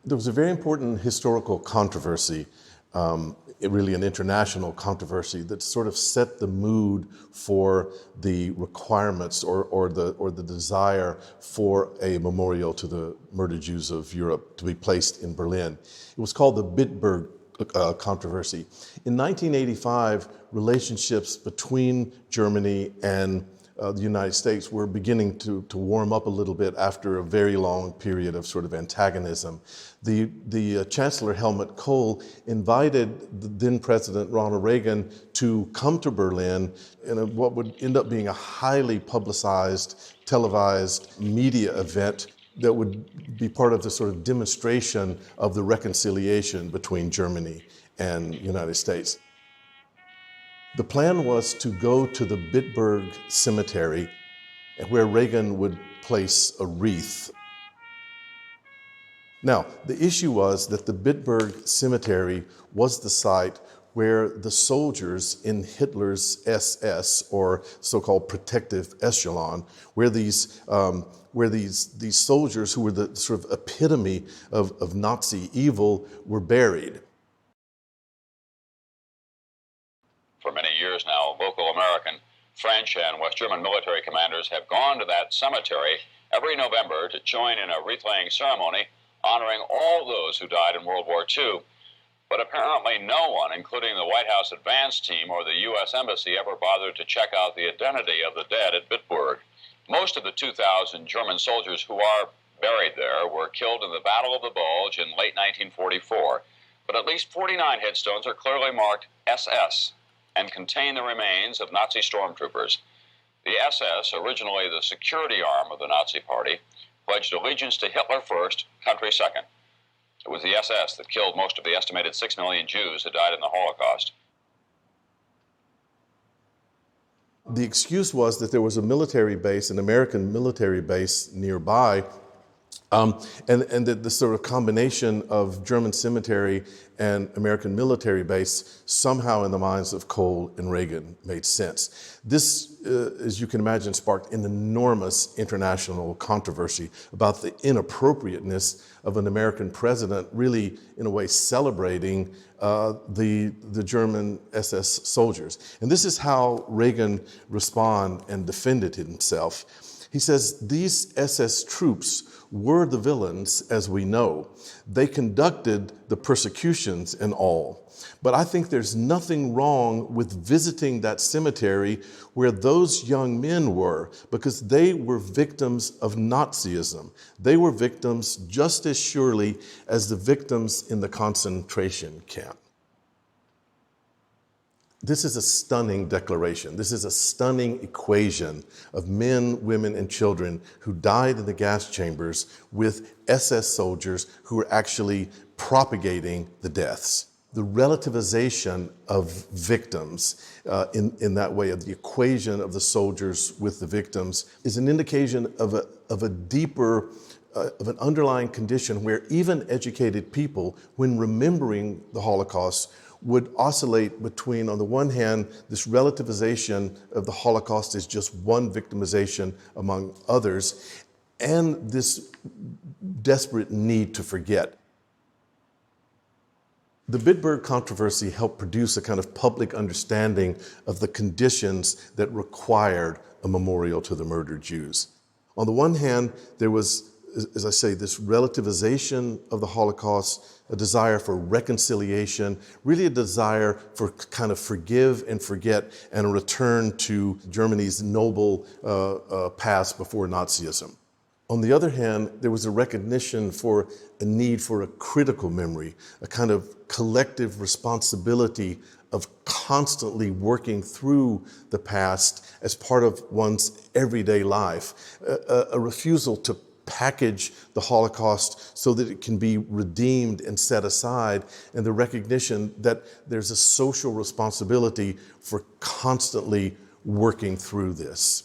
There was a very important historical controversy, really an international controversy that sort of set the mood for the requirements or the desire for a memorial to the murdered Jews of Europe to be placed in Berlin. It was called the Bitburg Controversy. In 1985, relationships between Germany and the United States were beginning to warm up a little bit after a very long period of sort of antagonism. The Chancellor Helmut Kohl invited the then President Ronald Reagan to come to Berlin in what would end up being a highly publicized, televised media event that would be part of the sort of demonstration of the reconciliation between Germany and the United States. The plan was to go to the Bitburg Cemetery where Reagan would place a wreath. Now, the issue was that the Bitburg Cemetery was the site where the soldiers in Hitler's SS, or so-called protective echelon, where these soldiers who were the sort of epitome of Nazi evil were buried. For many years now, local American, French, and West German military commanders have gone to that cemetery every November to join in a wreath-laying ceremony honoring all those who died in World War II. But apparently no one, including the White House advance team or the U.S. Embassy, ever bothered to check out the identity of the dead at Bitburg. Most of the 2,000 German soldiers who are buried there were killed in the Battle of the Bulge in late 1944. But at least 49 headstones are clearly marked SS and contain the remains of Nazi stormtroopers. The SS, originally the security arm of the Nazi Party, pledged allegiance to Hitler first, country second. It was the SS that killed most of the estimated 6 million Jews who died in the Holocaust. The excuse was that there was a military base, an American military base nearby, and that the sort of combination of German cemetery and American military base somehow in the minds of Kohl and Reagan made sense. This, as you can imagine, sparked an enormous international controversy about the inappropriateness of an American president really, in a way, celebrating the German SS soldiers. And this is how Reagan responded and defended himself. He says, these SS troops were the villains, as we know. They conducted the persecutions and all. But I think there's nothing wrong with visiting that cemetery where those young men were, because they were victims of Nazism. They were victims just as surely as the victims in the concentration camp. This is a stunning declaration. This is a stunning equation of men, women, and children who died in the gas chambers with SS soldiers who were actually propagating the deaths. The relativization of victims in that way, of the equation of the soldiers with the victims, is an indication of a deeper, of an underlying condition where even educated people, when remembering the Holocaust, would oscillate between, on the one hand, this relativization of the Holocaust as just one victimization among others, and this desperate need to forget. The Bitburg Controversy helped produce a kind of public understanding of the conditions that required a memorial to the murdered Jews. On the one hand, there was, as I say, this relativization of the Holocaust, a desire for reconciliation, really a desire for kind of forgive and forget, and a return to Germany's noble past before Nazism. On the other hand, there was a recognition for a need for a critical memory, a kind of collective responsibility of constantly working through the past as part of one's everyday life, a refusal to package the Holocaust so that it can be redeemed and set aside, and the recognition that there's a social responsibility for constantly working through this.